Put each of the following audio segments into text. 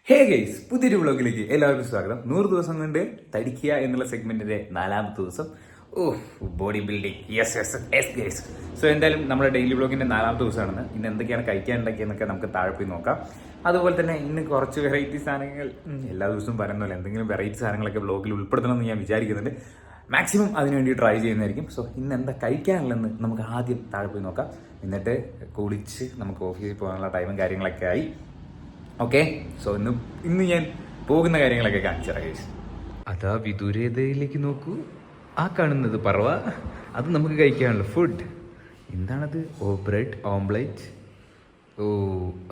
Hey guys, പുതിയൊരു വ്ളോഗിലേക്ക് എല്ലാവർക്കും സ്വാഗതം. 100 ദിവസം കൊണ്ട് തടിക്കുക എന്നുള്ള സെഗ്മെന്റിന്റെ 4ാമത്തെ ദിവസം. Body building, yes guys. So എന്തായാലും നമ്മുടെ ഡെയിലി വ്ളോഗിന്റെ 4ാമത്തെ ദിവസമാണെന്ന്. ഇന്ന് എന്തൊക്കെയാണ് കഴിക്കാൻ ഉണ്ടാക്കിയെന്നൊക്കെ നമുക്ക് താഴെ പോയി നോക്കാം. അതുപോലെ തന്നെ ഇന്ന് കുറച്ച് വെറൈറ്റി സാധനങ്ങൾ എല്ലാ ദിവസവും പറയുന്നില്ല, എന്തെങ്കിലും വെറൈറ്റി സാധനങ്ങളൊക്കെ വ്ളോഗിൽ ഉൾപ്പെടുത്തണമെന്ന് ഞാൻ വിചാരിക്കുന്നുണ്ട്. മാക്സിമം അതിനുവേണ്ടി ട്രൈ ചെയ്യുന്നതായിരിക്കും. സോ ഇന്ന് എന്താ കഴിക്കാനുള്ളതെന്ന് നമുക്ക് ആദ്യം താഴെ പോയി നോക്കാം. എന്നിട്ട് കുളിച്ച് നമുക്ക് ഓഫീസിൽ പോകാനുള്ള ടൈമും കാര്യങ്ങളൊക്കെ ആയി. ഓക്കെ, സോ ഇന്ന് ഞാൻ പോകുന്ന കാര്യങ്ങളൊക്കെ കാണിച്ചു തരാം. അതാ വിദൂരതയിലേക്ക് നോക്കൂ, ആ കാണുന്നത് പറവ, അത് നമുക്ക് കഴിക്കാനുള്ള ഫുഡ്. എന്താണത്? ബ്രെഡ് ഓംപ്ലേറ്റ്.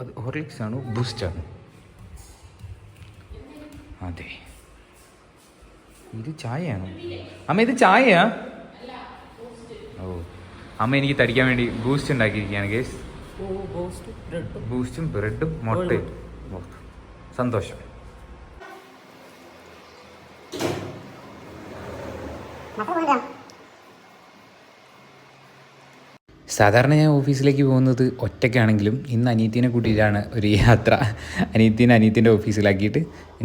അത് ഹോർലിക്സ് ആണോ ബൂസ്റ്റ് ആണോ? അതെ, ഇത് ചായയാണോ അമ്മ? ഇത് ചായയാ? അമ്മ എനിക്ക് തടിക്കാൻ വേണ്ടി ബൂസ്റ്റ് ഉണ്ടാക്കിയിരിക്കുകയാണ് ഗേസ്. ബൂസ്റ്റും ബ്രെഡും മുട്ടയും. സന്തോഷം. സാധാരണ ഞാൻ ഓഫീസിലേക്ക് പോകുന്നത് ഒറ്റയ്ക്കാണെങ്കിലും ഇന്ന് അനിയത്തിനെ കൂട്ടിയിട്ടാണ് ഒരു യാത്ര. അനിയത്തിൻ്റെ ഓഫീസിലാക്കിയിട്ട്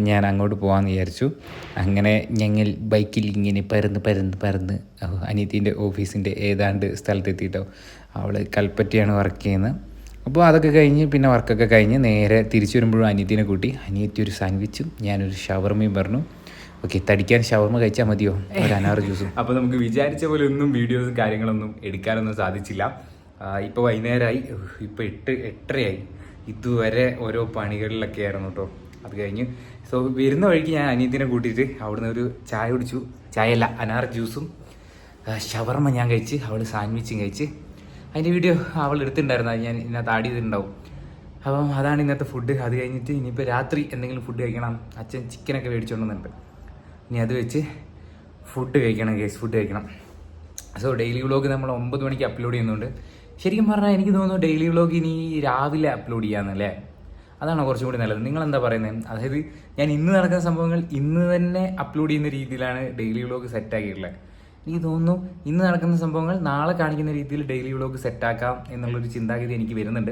ഞാൻ അങ്ങോട്ട് പോകാമെന്ന് വിചാരിച്ചു. അങ്ങനെ ഞങ്ങൾ ബൈക്കിൽ ഇങ്ങനെ പറന്ന് അനിയത്തിൻ്റെ ഓഫീസിൻ്റെ ഏതാണ്ട് സ്ഥലത്തെത്തിയിട്ടോ. അവൾ കൽപ്പറ്റയാണ് വർക്ക് ചെയ്യുന്നത്. അപ്പോൾ അതൊക്കെ കഴിഞ്ഞ് പിന്നെ വർക്കൊക്കെ കഴിഞ്ഞ് നേരെ തിരിച്ചു വരുമ്പോഴും അനിയത്തിനെ കൂട്ടി. അനിയത്തി ഒരു സാൻഡ്വിച്ചും ഞാനൊരു ഷവർമയും പറഞ്ഞു. ഓക്കെ, തടിക്കാൻ ഷവർമ കഴിച്ചാൽ മതിയോ, ഒരു അനാറ് ജ്യൂസും. അപ്പോൾ നമുക്ക് വിചാരിച്ച പോലെ ഒന്നും വീഡിയോസും കാര്യങ്ങളൊന്നും എടുക്കാനൊന്നും സാധിച്ചില്ല. ഇപ്പോൾ വൈകുന്നേരമായി, ഇപ്പോൾ 8:30 ഇതുവരെ ഓരോ പണികളിലൊക്കെ ആയിരുന്നു കേട്ടോ. അത് കഴിഞ്ഞ് വരുന്ന വഴിക്ക് ഞാൻ അനിയത്തിനെ കൂട്ടിയിട്ട് അവിടുന്ന് ഒരു ചായ കുടിച്ചു. ചായയല്ല, അനാർ ജ്യൂസും ഷവർമ ഞാൻ കഴിച്ച്, അവൾ സാൻഡ്വിച്ചും കഴിച്ച്. അതിൻ്റെ വീഡിയോ അവൾ എടുത്തിട്ടുണ്ടായിരുന്നു, അത് ഞാൻ ഇതിനകത്ത് ആഡ് ചെയ്തിട്ടുണ്ടാവും. അപ്പം അതാണ് ഇന്നത്തെ ഫുഡ്. അത് കഴിഞ്ഞിട്ട് ഇനിയിപ്പോൾ രാത്രി എന്തെങ്കിലും ഫുഡ് കഴിക്കണം. അച്ഛൻ ചിക്കനൊക്കെ മേടിച്ചുകൊണ്ടുവന്നിട്ടുണ്ട്. ഇനി അത് വെച്ച് ഫുഡ് കഴിക്കണം ഗേസ്, ഫുഡ് കഴിക്കണം. സോ ഡെയിലി വ്ളോഗ് നമ്മൾ 9 മണിക്ക് അപ്ലോഡ് ചെയ്യുന്നുണ്ട്. ശരിക്കും പറഞ്ഞാൽ എനിക്ക് തോന്നുന്നു ഡെയിലി വ്ളോഗ് ഇനി രാവിലെ അപ്ലോഡ് ചെയ്യാമെന്നല്ലേ? അതാണ് കുറച്ചും കൂടി നല്ലത്. നിങ്ങളെന്താ പറയുന്നത്? അതായത് ഞാൻ ഇന്ന് നടക്കുന്ന സംഭവങ്ങൾ ഇന്ന് തന്നെ അപ്ലോഡ് ചെയ്യുന്ന രീതിയിലാണ് ഡെയിലി വ്ളോഗ് സെറ്റാക്കിയിട്ടുള്ളത്. എനിക്ക് തോന്നുന്നു ഇന്ന് നടക്കുന്ന സംഭവങ്ങൾ നാളെ കാണിക്കുന്ന രീതിയിൽ ഡെയിലി വ്ളോഗ് സെറ്റാക്കാം എന്നുള്ളൊരു ചിന്താഗതി എനിക്ക് വരുന്നുണ്ട്.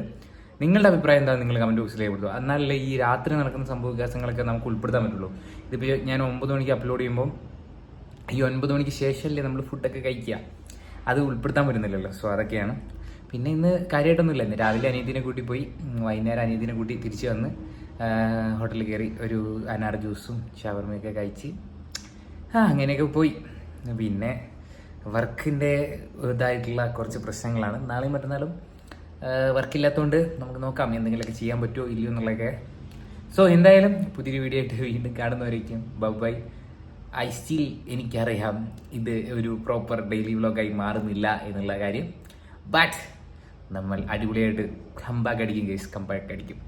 നിങ്ങളുടെ അഭിപ്രായം എന്താ? നിങ്ങൾ കമൻറ്റ് ബോക്സിൽ രേഖപ്പെടുത്തുക. എന്നാലല്ലേ ഈ രാത്രി നടക്കുന്ന സംഭവ വികാസങ്ങളൊക്കെ നമുക്ക് ഉൾപ്പെടുത്താൻ പറ്റുള്ളൂ. ഇതിപ്പോൾ ഞാൻ 9 മണിക്ക് അപ്ലോഡ് ചെയ്യുമ്പോൾ ഈ 9 മണിക്ക് ശേഷമല്ലേ നമ്മൾ ഫുഡൊക്കെ കഴിക്കുക, അത് ഉൾപ്പെടുത്താൻ പറ്റുന്നില്ലല്ലോ. സോ അതൊക്കെയാണ്. പിന്നെ ഇന്ന് കാര്യമായിട്ടൊന്നുമില്ല. ഇന്ന് രാവിലെ അനിയത്തിനെ കൂട്ടി പോയി, വൈകുന്നേരം അനിയത്തിനെ കൂട്ടി തിരിച്ച് വന്ന് ഹോട്ടലിൽ കയറി ഒരു അനാർ ജ്യൂസും ഷവർമയൊക്കെ കഴിച്ച് അങ്ങനെയൊക്കെ പോയി. പിന്നെ വർക്കിൻ്റെ ഇതായിട്ടുള്ള കുറച്ച് പ്രശ്നങ്ങളാണ്. നാളെയും മറ്റന്നാളും വർക്കില്ലാത്തതുകൊണ്ട് നമുക്ക് നോക്കാം എന്തെങ്കിലുമൊക്കെ ചെയ്യാൻ പറ്റുമോ ഇല്ലയോ എന്നുള്ളതൊക്കെ. സോ എന്തായാലും പുതിയൊരു വീഡിയോ ആയിട്ട് വീണ്ടും കാണുന്നവരേക്കും ബൈ. എനിക്കറിയാം ഇത് ഒരു പ്രോപ്പർ ഡെയിലി വ്ളോഗായി മാറുന്നില്ല എന്നുള്ള കാര്യം. ബട്ട് നമ്മൾ അടിപൊളിയായിട്ട് കംബാക്ക് അടിക്കും ഗൈസ്, കംബാക്ക് അടിക്കും.